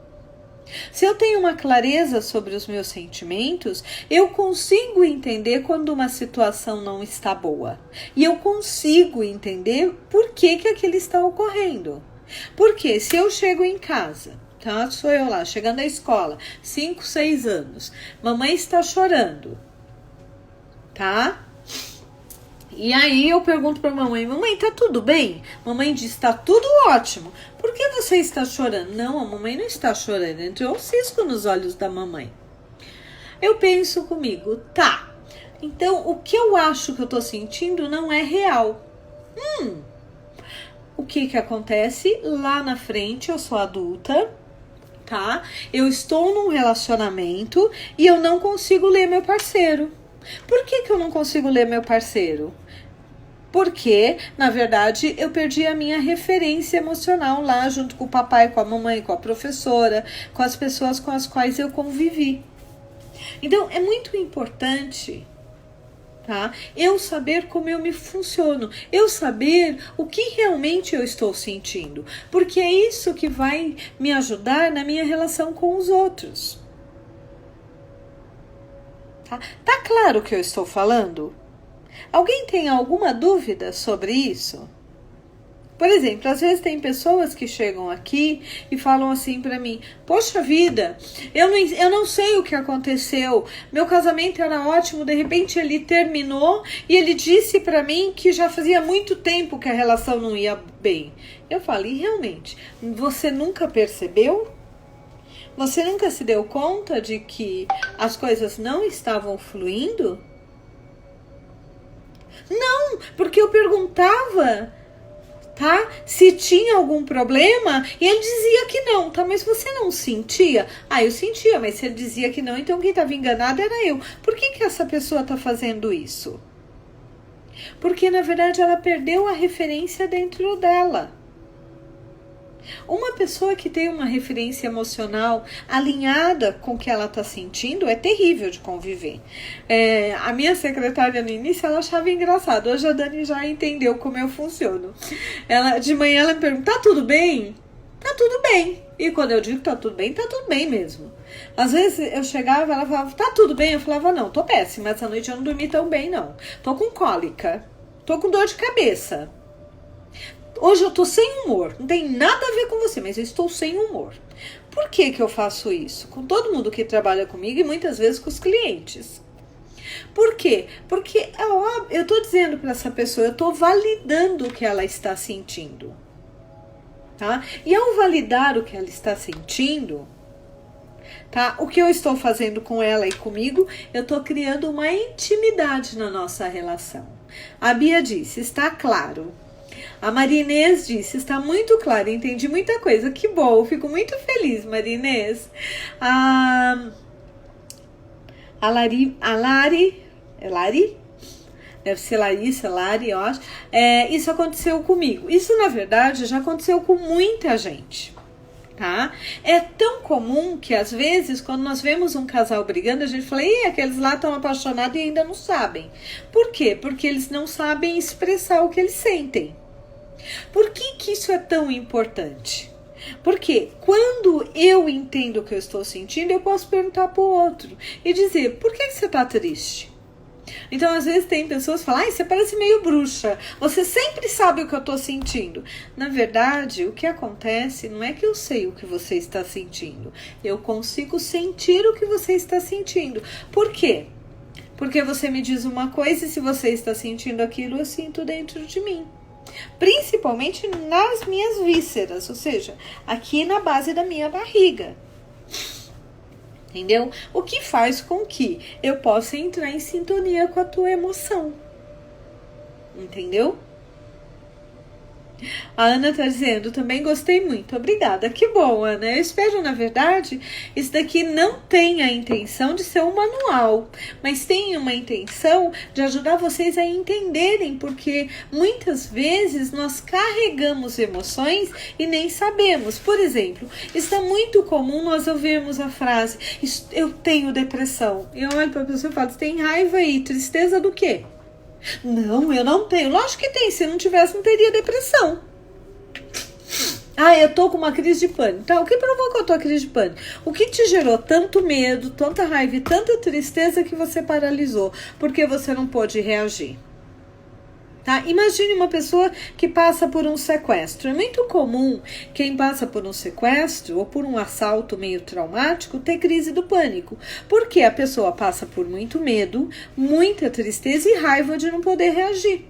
Se eu tenho uma clareza sobre os meus sentimentos, eu consigo entender quando uma situação não está boa. E eu consigo entender por que aquilo está ocorrendo. Porque se eu chego em casa, tá? Sou eu lá, chegando à escola, 5, 6 anos, mamãe está chorando, tá? E aí eu pergunto para mamãe, tá tudo bem? Mamãe diz, tá tudo ótimo. Por que você está chorando? Não, a mamãe não está chorando, entrou um cisco nos olhos da mamãe. Eu penso comigo, tá, então o que eu acho que eu tô sentindo não é real. O que acontece? Lá na frente eu sou adulta, tá? Eu estou num relacionamento e eu não consigo ler meu parceiro. Por que eu não consigo ler meu parceiro? Porque, na verdade, eu perdi a minha referência emocional lá, junto com o papai, com a mamãe, com a professora, com as pessoas com as quais eu convivi. Então, é muito importante, tá? Eu saber como eu me funciono, eu saber o que realmente eu estou sentindo, porque é isso que vai me ajudar na minha relação com os outros. Tá claro o que eu estou falando? Alguém tem alguma dúvida sobre isso? Por exemplo, às vezes tem pessoas que chegam aqui e falam assim pra mim, poxa vida, eu não sei o que aconteceu, meu casamento era ótimo, de repente ele terminou e ele disse pra mim que já fazia muito tempo que a relação não ia bem. Eu falo, e realmente, você nunca percebeu? Você nunca se deu conta de que as coisas não estavam fluindo? Não, porque eu perguntava, tá? Se tinha algum problema e ele dizia que não, tá? Mas você não sentia? Eu sentia, mas se ele dizia que não, então quem estava enganado era eu. Por que essa pessoa está fazendo isso? Porque, na verdade, ela perdeu a referência dentro dela. Uma pessoa que tem uma referência emocional alinhada com o que ela está sentindo é terrível de conviver. A minha secretária no início, ela achava engraçado. Hoje a Dani já entendeu como eu funciono. De manhã ela me pergunta, tá tudo bem? Tá tudo bem. E quando eu digo tá tudo bem mesmo. Às vezes eu chegava, ela falava, tá tudo bem? Eu falava, não, tô péssima. Essa noite eu não dormi tão bem, não. Tô com cólica. Tô com dor de cabeça. Hoje eu tô sem humor, não tem nada a ver com você, mas eu estou sem humor. Por que eu faço isso? Com todo mundo que trabalha comigo e muitas vezes com os clientes. Por quê? Porque eu tô dizendo para essa pessoa, eu tô validando o que ela está sentindo. Tá? E ao validar o que ela está sentindo, tá? O que eu estou fazendo com ela e comigo, eu tô criando uma intimidade na nossa relação. A Bia disse, está claro. A Marinês disse, está muito claro, entendi muita coisa, que bom, fico muito feliz, Marinês. A Lari, é Lari? Deve ser Larissa, Lari, eu acho. Isso aconteceu comigo. Isso, na verdade, já aconteceu com muita gente, tá? É tão comum que, às vezes, quando nós vemos um casal brigando, a gente fala, aqueles lá estão apaixonados e ainda não sabem. Por quê? Porque eles não sabem expressar o que eles sentem. Por que isso é tão importante? Porque quando eu entendo o que eu estou sentindo, eu posso perguntar para o outro e dizer, por que você está triste? Então, às vezes, tem pessoas que falam, ai, você parece meio bruxa, você sempre sabe o que eu tô sentindo. Na verdade, o que acontece não é que eu sei o que você está sentindo, eu consigo sentir o que você está sentindo. Por quê? Porque você me diz uma coisa e se você está sentindo aquilo, eu sinto dentro de mim. Principalmente nas minhas vísceras, ou seja, aqui na base da minha barriga. Entendeu? O que faz com que eu possa entrar em sintonia com a tua emoção. Entendeu? A Ana tá dizendo, também gostei muito. Obrigada. Que bom, Ana. Eu espero, na verdade, isso daqui não tem a intenção de ser um manual, mas tem uma intenção de ajudar vocês a entenderem, porque muitas vezes nós carregamos emoções e nem sabemos. Por exemplo, está muito comum nós ouvirmos a frase, eu tenho depressão. E eu olho para a pessoa e falo, você tem raiva e tristeza do quê? Não, eu não tenho. Lógico que tem. Se não tivesse, não teria depressão. Ah, eu tô com uma crise de pânico. Tá, o que provocou a tua crise de pânico? O que te gerou tanto medo, tanta raiva e tanta tristeza que você paralisou? Porque você não pôde reagir. Tá? Imagine uma pessoa que passa por um sequestro. É muito comum quem passa por um sequestro ou por um assalto meio traumático ter crise do pânico. Porque a pessoa passa por muito medo, muita tristeza e raiva de não poder reagir.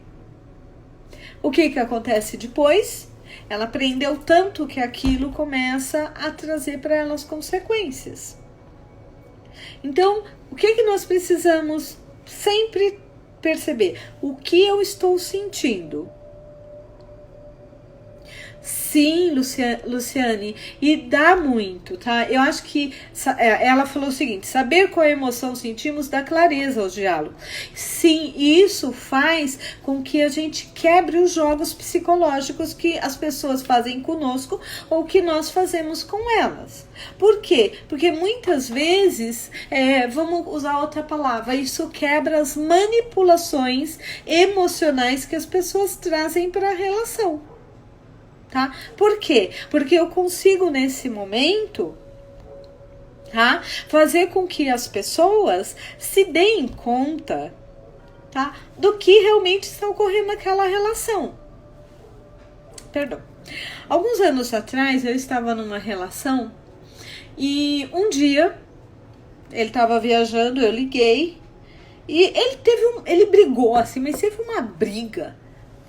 O que acontece depois? Ela aprendeu tanto que aquilo começa a trazer para ela as consequências. Então, o que nós precisamos sempre perceber? O que eu estou sentindo? Sim, Luciane, e dá muito, tá? Eu acho que ela falou o seguinte, saber qual emoção sentimos dá clareza ao diálogo. Sim, isso faz com que a gente quebre os jogos psicológicos que as pessoas fazem conosco ou que nós fazemos com elas. Por quê? Porque muitas vezes, vamos usar outra palavra, isso quebra as manipulações emocionais que as pessoas trazem para a relação. Tá? Por quê? Porque eu consigo nesse momento, tá, fazer com que as pessoas se deem conta, tá, do que realmente está ocorrendo naquela relação. Perdão. Alguns anos atrás eu estava numa relação e um dia ele estava viajando, eu liguei e ele brigou assim, mas teve uma briga.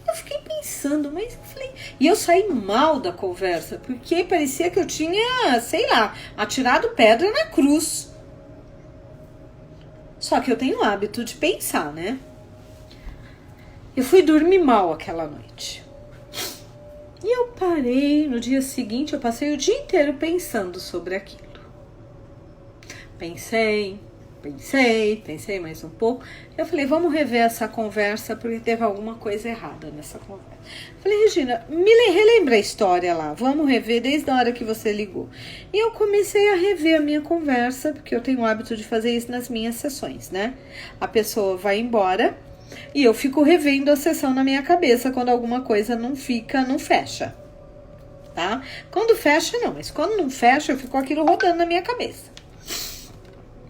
Eu fiquei pensando, mas eu falei... E eu saí mal da conversa, porque parecia que eu tinha, sei lá, atirado pedra na cruz. Só que eu tenho o hábito de pensar, né? Eu fui dormir mal aquela noite. E eu parei, no dia seguinte, eu passei o dia inteiro pensando sobre aquilo. Pensei mais um pouco. Eu falei, vamos rever essa conversa, porque teve alguma coisa errada nessa conversa. Falei, Regina, relembra a história lá, vamos rever desde a hora que você ligou. E eu comecei a rever a minha conversa, porque eu tenho o hábito de fazer isso nas minhas sessões, né? A pessoa vai embora e eu fico revendo a sessão na minha cabeça quando alguma coisa não fecha, tá? Quando fecha, não, mas quando não fecha, eu fico com aquilo rodando na minha cabeça.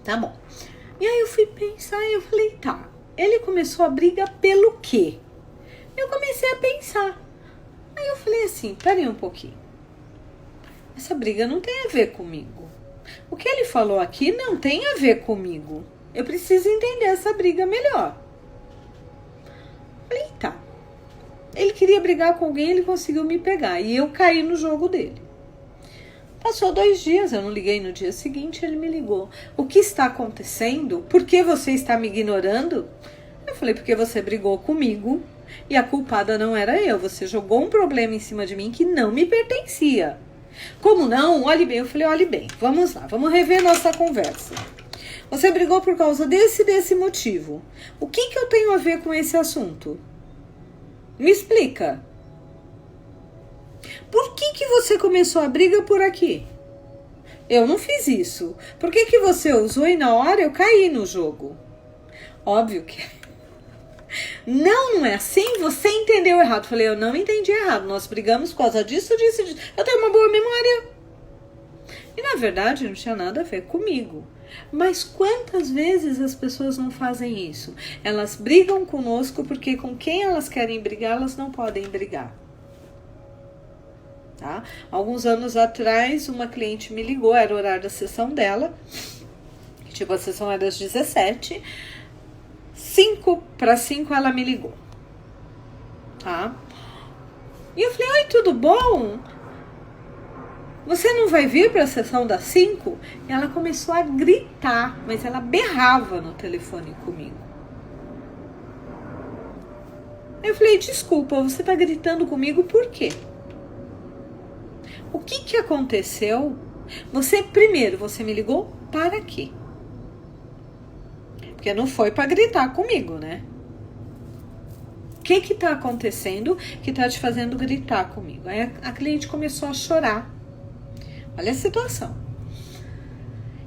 Tá bom. E aí eu fui pensar e eu falei, tá, ele começou a briga pelo quê? Eu comecei a pensar. Aí eu falei assim, peraí um pouquinho. Essa briga não tem a ver comigo. O que ele falou aqui não tem a ver comigo. Eu preciso entender essa briga melhor. Falei, tá. Ele queria brigar com alguém, ele conseguiu me pegar. E eu caí no jogo dele. Passou 2 dias, eu não liguei no dia seguinte, ele me ligou. O que está acontecendo? Por que você está me ignorando? Eu falei, porque você brigou comigo e a culpada não era eu. Você jogou um problema em cima de mim que não me pertencia. Como não? Olhe bem. Eu falei, olhe bem, vamos lá, vamos rever nossa conversa. Você brigou por causa desse motivo. O que eu tenho a ver com esse assunto? Me explica. Por que você começou a briga por aqui? Eu não fiz isso. Por que você usou e na hora eu caí no jogo? Óbvio que... Não é assim, você entendeu errado. Falei, eu não entendi errado. Nós brigamos por causa disso. Eu tenho uma boa memória. E na verdade não tinha nada a ver comigo. Mas quantas vezes as pessoas não fazem isso? Elas brigam conosco porque com quem elas querem brigar, elas não podem brigar. Tá? Alguns anos atrás, uma cliente me ligou, era o horário da sessão dela, tipo, a sessão era às 17, 4:55 ela me ligou. Tá? E eu falei, oi, tudo bom? Você não vai vir para a sessão das 5? E ela começou a gritar, mas ela berrava no telefone comigo. Eu falei, desculpa, você tá gritando comigo por quê? O que aconteceu? Primeiro, você me ligou para quê? Porque não foi para gritar comigo, né? O que tá acontecendo que tá te fazendo gritar comigo? Aí a cliente começou a chorar. Olha a situação.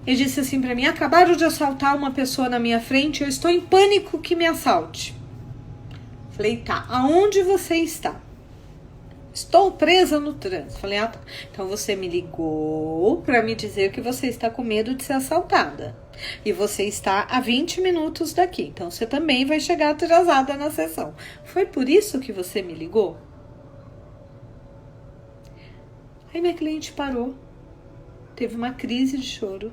Ele disse assim para mim, acabaram de assaltar uma pessoa na minha frente, eu estou em pânico que me assalte. Falei, tá, aonde você está? Estou presa no trânsito. Falei, tá. Então você me ligou para me dizer que você está com medo de ser assaltada. E você está a 20 minutos daqui. Então você também vai chegar atrasada na sessão. Foi por isso que você me ligou? Aí minha cliente parou. Teve uma crise de choro.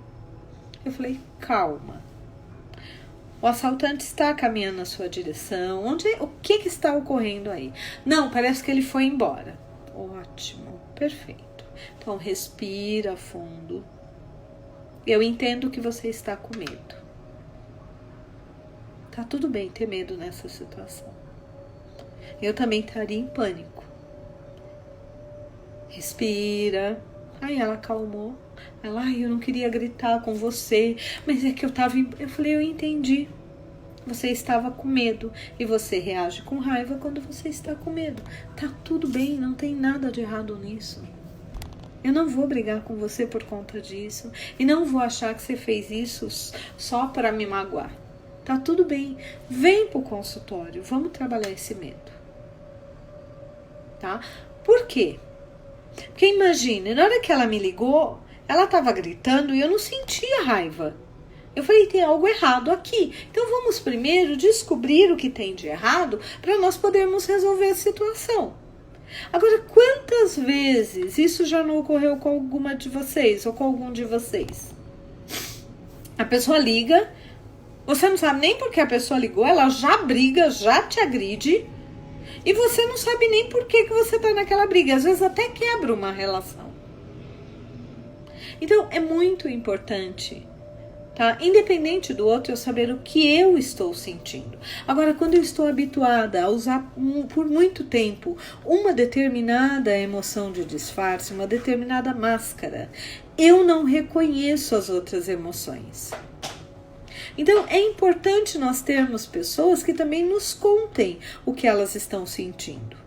Eu falei, calma. O assaltante está caminhando na sua direção. O que está ocorrendo aí? Não, parece que ele foi embora. Ótimo, perfeito. Então, respira fundo. Eu entendo que você está com medo. Tá tudo bem ter medo nessa situação. Eu também estaria em pânico. Respira. Aí ela acalmou. Ela, eu não queria gritar com você, mas é que eu falei, eu entendi. Você estava com medo e você reage com raiva quando você está com medo. Tá tudo bem, não tem nada de errado nisso. Eu não vou brigar com você por conta disso e não vou achar que você fez isso só para me magoar. Tá tudo bem. Vem pro consultório, vamos trabalhar esse medo. Tá? Por quê? Porque imagine, na hora que ela me ligou, ela estava gritando e eu não sentia raiva. Eu falei, tem algo errado aqui. Então vamos primeiro descobrir o que tem de errado para nós podermos resolver a situação. Agora, quantas vezes isso já não ocorreu com alguma de vocês ou com algum de vocês? A pessoa liga, você não sabe nem porque a pessoa ligou, ela já briga, já te agride. E você não sabe nem por que você está naquela briga. Às vezes até quebra uma relação. Então, é muito importante, tá? Independente do outro, eu saber o que eu estou sentindo. Agora, quando eu estou habituada a usar por muito tempo uma determinada emoção de disfarce, uma determinada máscara, eu não reconheço as outras emoções. Então, é importante nós termos pessoas que também nos contem o que elas estão sentindo.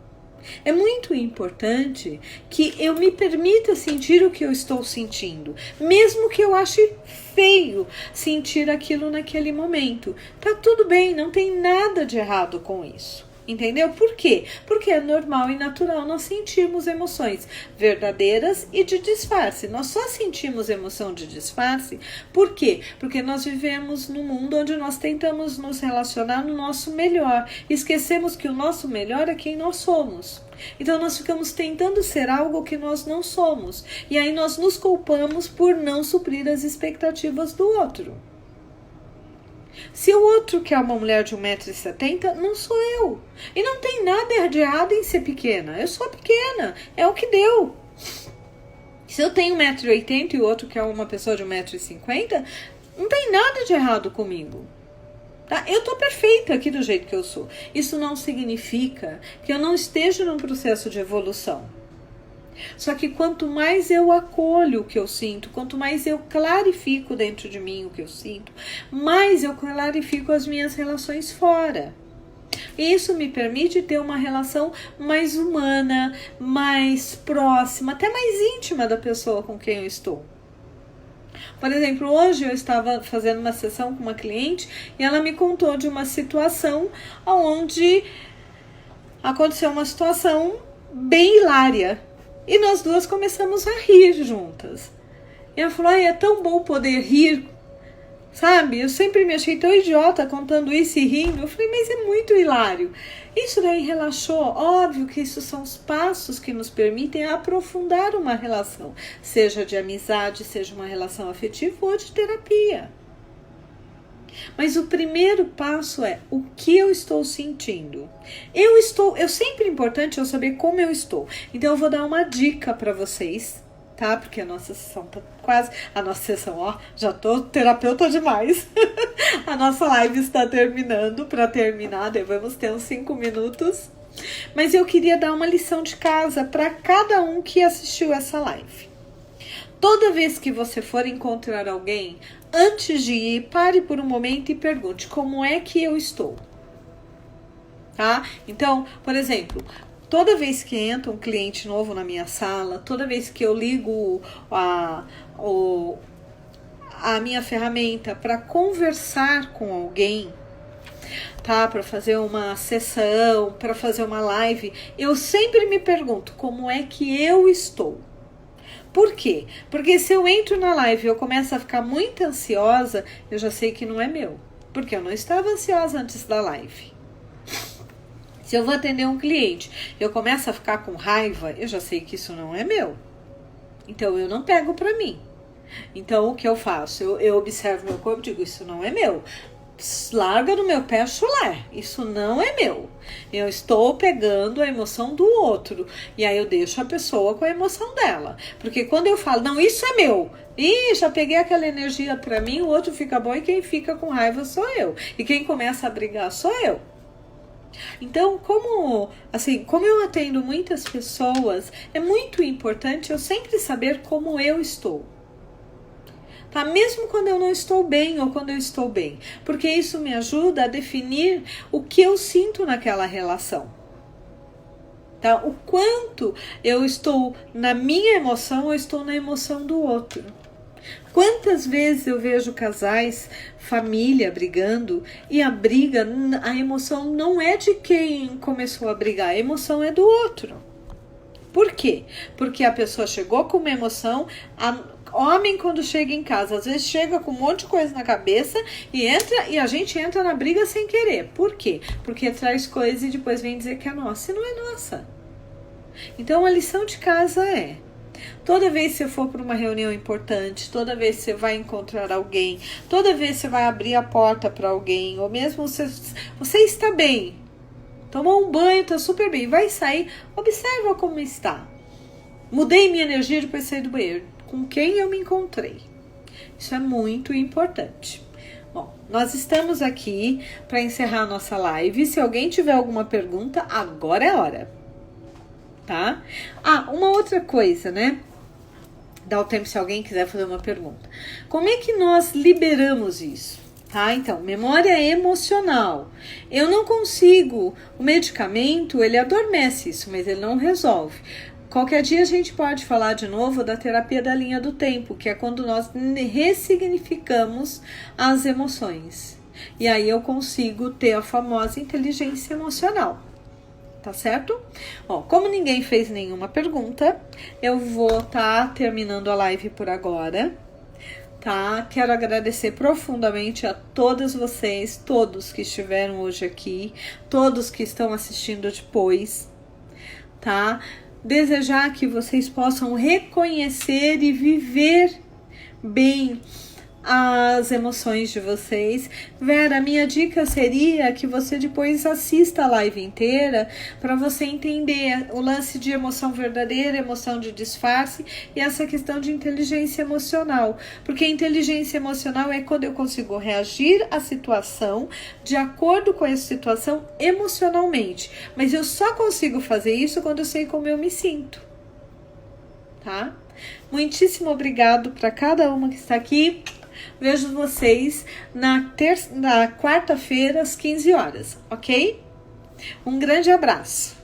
É muito importante que eu me permita sentir o que eu estou sentindo, mesmo que eu ache feio sentir aquilo naquele momento. Tá tudo bem, não tem nada de errado com isso. Entendeu? Por quê? Porque é normal e natural nós sentirmos emoções verdadeiras e de disfarce. Nós só sentimos emoção de disfarce. Por quê? Porque nós vivemos num mundo onde nós tentamos nos relacionar no nosso melhor. Esquecemos que o nosso melhor é quem nós somos. Então nós ficamos tentando ser algo que nós não somos. E aí nós nos culpamos por não suprir as expectativas do outro. Se o outro quer uma mulher de 1,70 m, não sou eu. E não tem nada de errado em ser pequena. Eu sou pequena. É o que deu. Se eu tenho 1,80 m e o outro quer uma pessoa de 1,50 m, não tem nada de errado comigo. Tá? Eu tô perfeita aqui do jeito que eu sou. Isso não significa que eu não esteja num processo de evolução. Só que quanto mais eu acolho o que eu sinto, quanto mais eu clarifico dentro de mim o que eu sinto, mais eu clarifico as minhas relações fora. E isso me permite ter uma relação mais humana, mais próxima, até mais íntima da pessoa com quem eu estou. Por exemplo, hoje eu estava fazendo uma sessão com uma cliente e ela me contou de uma situação onde aconteceu uma situação bem hilária. E nós duas começamos a rir juntas. E ela falou, ai, é tão bom poder rir, sabe? Eu sempre me achei tão idiota contando isso e rindo. Eu falei, mas é muito hilário. Isso daí relaxou. Óbvio que isso são os passos que nos permitem aprofundar uma relação, seja de amizade, seja uma relação afetiva ou de terapia. Mas o primeiro passo é o que eu estou sentindo. É sempre importante eu saber como eu estou. Então eu vou dar uma dica para vocês, tá? Porque a nossa sessão tá quase... A nossa sessão, ó, já tô terapeuta demais. A nossa live está terminando. Para terminar, devemos ter uns 5 minutos. Mas eu queria dar uma lição de casa para cada um que assistiu essa live. Toda vez que você for encontrar alguém, antes de ir, pare por um momento e pergunte como é que eu estou. Tá? Então, por exemplo, toda vez que entra um cliente novo na minha sala, toda vez que eu ligo a minha ferramenta para conversar com alguém, tá? Para fazer uma sessão, para fazer uma live, eu sempre me pergunto como é que eu estou. Por quê? Porque se eu entro na live e eu começo a ficar muito ansiosa, eu já sei que não é meu. Porque eu não estava ansiosa antes da live. Se eu vou atender um cliente e eu começo a ficar com raiva, eu já sei que isso não é meu. Então eu não pego pra mim. Então o que eu faço? Eu observo meu corpo e digo, isso não é meu. Larga no meu pé chulé, isso não é meu. Eu estou pegando a emoção do outro. E aí eu deixo a pessoa com a emoção dela. Porque quando eu falo, não, isso é meu. Ih, já peguei aquela energia pra mim, o outro fica bom e quem fica com raiva sou eu. E quem começa a brigar sou eu. Então, como eu atendo muitas pessoas, é muito importante eu sempre saber como eu estou. Tá? Mesmo quando eu não estou bem ou quando eu estou bem. Porque isso me ajuda a definir o que eu sinto naquela relação. Tá? O quanto eu estou na minha emoção ou estou na emoção do outro. Quantas vezes eu vejo casais, família brigando e a briga, a emoção não é de quem começou a brigar, a emoção é do outro. Por quê? Porque a pessoa chegou com uma emoção, homem quando chega em casa, às vezes chega com um monte de coisa na cabeça e a gente entra na briga sem querer. Por quê? Porque traz coisas e depois vem dizer que é nossa e não é nossa. Então a lição de casa é, toda vez que você for para uma reunião importante, toda vez que você vai encontrar alguém, toda vez que você vai abrir a porta para alguém, ou mesmo você está bem, tomou um banho, está super bem, vai sair, observa como está. Mudei minha energia depois de sair do banheiro. Com quem eu me encontrei? Isso é muito importante. Bom, nós estamos aqui para encerrar a nossa live. Se alguém tiver alguma pergunta, agora é a hora. Tá? Uma outra coisa, né? Dá o tempo se alguém quiser fazer uma pergunta. Como é que nós liberamos isso? Tá? Então, memória emocional. Eu não consigo, o medicamento, ele adormece isso, mas ele não resolve. Qualquer dia a gente pode falar de novo da terapia da linha do tempo, que é quando nós ressignificamos as emoções. E aí eu consigo ter a famosa inteligência emocional. Tá certo? Ó, como ninguém fez nenhuma pergunta, eu vou estar terminando a live por agora. Tá? Quero agradecer profundamente a todas vocês, todos que estiveram hoje aqui, todos que estão assistindo depois, tá? Desejar que vocês possam reconhecer e viver bem as emoções de vocês. Vera, minha dica seria que você depois assista a live inteira para você entender o lance de emoção verdadeira, emoção de disfarce e essa questão de inteligência emocional, porque inteligência emocional é quando eu consigo reagir à situação de acordo com essa situação emocionalmente, mas eu só consigo fazer isso quando eu sei como eu me sinto, tá? Muitíssimo obrigado para cada uma que está aqui. Vejo vocês na quarta-feira às 15 horas, ok? Um grande abraço.